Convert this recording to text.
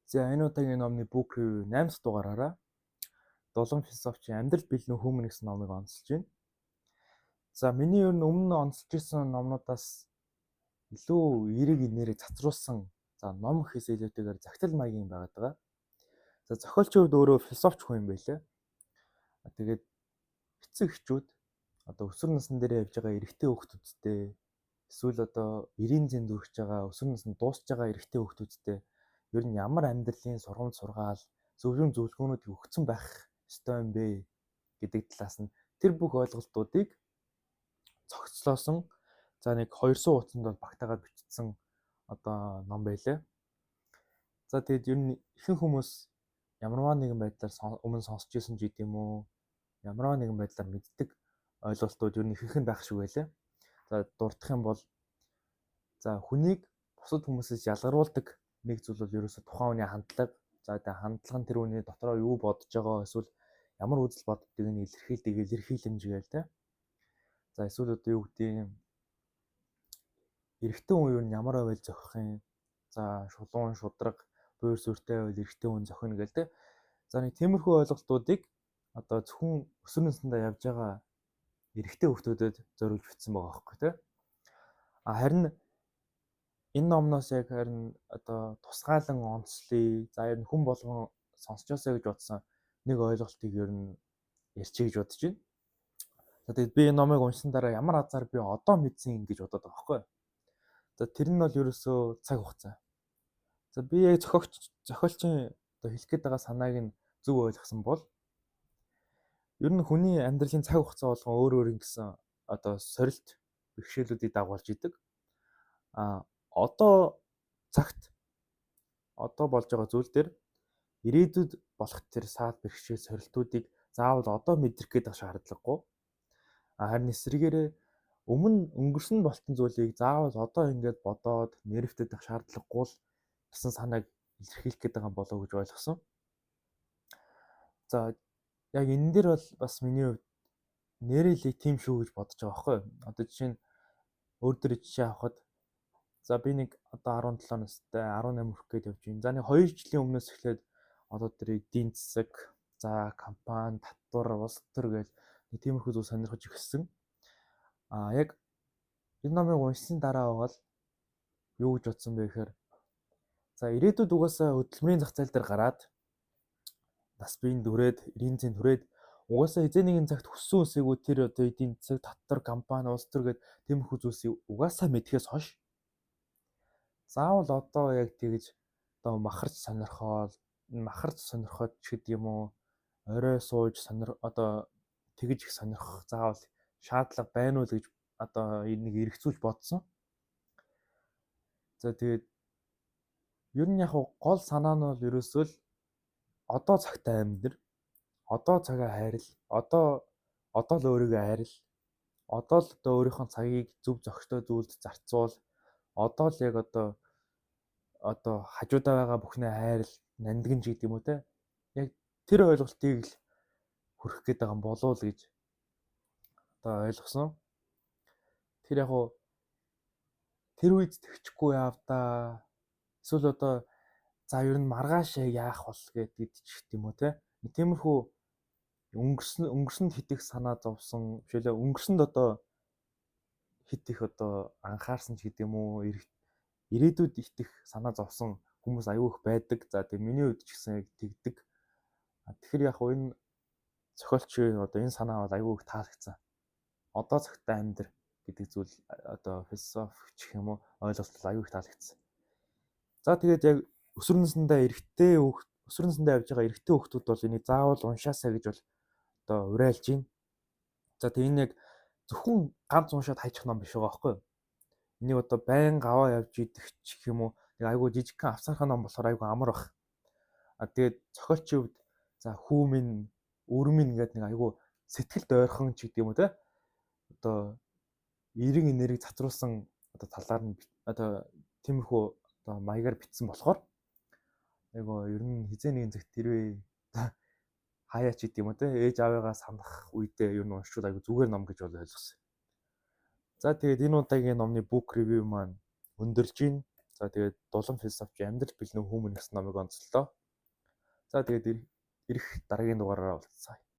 За энэ удаагийн номны book review 8 дахь дугаараараа Дулан философичийн Амьдрал бэлэн хүмүүн гэсэн номыг онцолж байна. За миний ер нь өмнө онцолж исэн номнуудаас илүү эерэг нэрийг цацруулсан за ном гэхээс илүүтэйгээр захидал маягийн байгаад байгаа. За зохиолчийн хувьд өөрөө философч хүн юм байлаа. Тэгээд эцэг эхчүүд одоо өсвөр насны дээр явж байгаа эрэгтэй хүүхдүүдтэй эсвэл одоо 90 зэнд хүрч байгаа өсвөр наснд дуусч байгаа эрэгтэй хүүхдүүдтэй ер нь ямар амьдралын сургамж сургаал зөвлөм зөвлөгөөнүүд өгсөн байх ёстой юм бэ гэдэг талаас нь тэр бүх ойлголтуудыг цогцлоосон за нэг 200 хуудсанд бол багтаагаад бичсэн одоо ном байлаа. За тэгээд ер нь ихэнх хүмүүс ямарваа нэгэн байдлаар өмнө сонсч ирсэн ч гэдэм үү ямарваа нэгэн байдлаар мэддэг ойлголтууд ер нь ихэнх нь байх шиг байлаа. За дурдах юм бол за хүнийг бусад хүмүүсээс ялгаруулдаг нэг зүйл бол ерөөсө тухайн хүний хандлага. За тэгээ хандлага нь тэр хүний дотроо юу бодож байгаа эсвэл ямар үзэл боддгийг нь илэрхийлдэг илэрхийлэмж гээл тэ. За эсвэл одоо юу гэдэг юм эрэгтэй хүн юу ямар байвал зохих юм. За шулуун шудраг буур сүртэй байвал эрэгтэй хүн зохино гээл тэ. За нэг тиймэрхүү ойлголтуудыг одоо зөвхөн өсвөр насндаа явж байгаа эрэгтэй хүүхдүүдэд зориулж бичсэн байгаа байхгүй тэ. Харин энэ номноос яг харин одоо тусгаалan онцлие. За ер нь хүн болгон сонсчоосоо гэж бодсон нэг ойлголтыг ер нь ярьчих гэж бодож байна. За тэгээд би энэ номыг уншсан дараа ямар азар би одоо мэдсэн гэж бодоод байгаа байхгүй. За тэр нь бол ерөөсөө цаг хугацаа. За би яг зохиолчийн одоо хэлэх гээд байгаа санааг нь зөв ойлгосон бол ер нь хүний амьдралын цаг хугацаа болгон өөр өөр ингэсэн одоо сорилт бэрхшээлүүдийг дагуулж идэг. Одоо цагт одоо болж байгаа зүйл дээр ирээдүйд болох тэр саад бэрхшээл сорилтуудыг заавал одоо мэдрэх гэдэг шаардлагагүй. Харин эсвэргээрээ өмнө өнгөрсөн болтон зүйлийг заавал одоо ингээд бодоод нэрвтэдэх шаардлагагүй л гэсэн санааг илэрхийлэх гэдэг юм болов уу гэж ойлгосон. За яг энэ дээр бол бас миний хувьд нэрэлийг тийм шүү гэж бодож байгаа байхгүй. Одоо жишээ нь өөр дөр жишээ авахад за би нэг одоо 17 настай 18 хүрэх гээд явж байна. За нэг 2 жилийн өмнөөс эхлээд одоо тэр эдийн засаг, за компани, татвар, улс төр гэж нэг тиймэрхүү зүйл сонирхож ирсэн. Яг энэ номыг уншсан дараа бол юу гэж бодсон бэ гэхээр за ирээдүйд угаасаа хөдөлмөрийн зах зээл дээр гараад нас биеийн дүрээд, 90 зэнд хүрээд угаасаа эзэн нэгэн цагт хүссэн үсээгүү тэр одоо эдийн засаг, татвар, компани, улс төр гэдэг тиймэрхүү зүйлсийг угаасаа мэдхээс хойш заавал одоо яг тэгж одоо махарч сонирхоод ч гэдэг юм уу орой сууж одоо тэгж их сонирхох заавал шаардлага байна уу гэж одоо нэг эргцүүлж бодсон. За тэгээд ер нь яг гол санаа нь бол ерөөсөө л одоо цагтаа амьдр, одоо цагаа хайрл, одоо л өөрийгөө хайрл, одоо л одоо өөрийнхөө цагийг зөв зохистой зүйлд зарцуул, одоо л яг одоо хажуудаа байгаа бүхнээ хайрл, нандин ч гэдэг юм уу те. Яг тэр ойлголтыг л хүрэх гээд байгаа юм болов уу гэж одоо ойлгосон. Тэр яг тэр үед тэгчихгүй явдаа. Эсвэл одоо за ер нь маргааш яах бол гэдэг ч юм уу те. Тиймэрхүү өнгөрсөнд хитэх санаа зовсон бишээлээ өнгөрсөнд одоо хит их одоо анхаарсан ч гэдэг юм уу ирээдүйд итэх санаа зовсон хүмүүс аюу их байдаг. За тэгээ миний хувьд ч гэсэн яг тэгдэг. Тэгэхээр яг энэ зохиолчийн одоо энэ санаа бол аюу их таалагдсан. Одоо цагтаа амьдр гэдэг зүйл одоо философич гэх юм уу ойлголт аюу их таалагдсан. За тэгээд яг өсвөр насндаа явж байгаа эрэгтэй хүүхдүүд бол энийг заавал уншаасаа гэж бол одоо уриалж байна. За тэгээд энэ яг зөвхөн ганц уншаад хайчих ном биш байгаа байхгүй юу? Энийг одоо байнга аваа явж идэх ч гэх юм уу нэг айгүй жижигхэн авсаархан ном болохоор айгүй амар бах. Тэгээд зохиолчийн хувьд за хүү минь өр минь гэдэг нэг айгүй сэтгэлд ойрхон ч гэдэг юм уу те. Одоо эерэг нэрийг цацруулсан одоо талаар нь одоо тиймэрхүү одоо маягаар бичсэн болохоор айгүй ер нь хизээ нэгэн цагт тэрвээ хаяач гэдэг юм уу те ээж аваагаа санах үедээ ер нь уншвал айгүй зүгээр ном гэж бол ойлгосон. За тэгээд энэ удаагийн номны book review маань өндөрлж байна. За тэгээд Дулан философич амьдрал бэлэн хүмүүн гэсэн номыг онцлоо. За тэгээд ирэх дараагийн дугаараараа уулзцаая.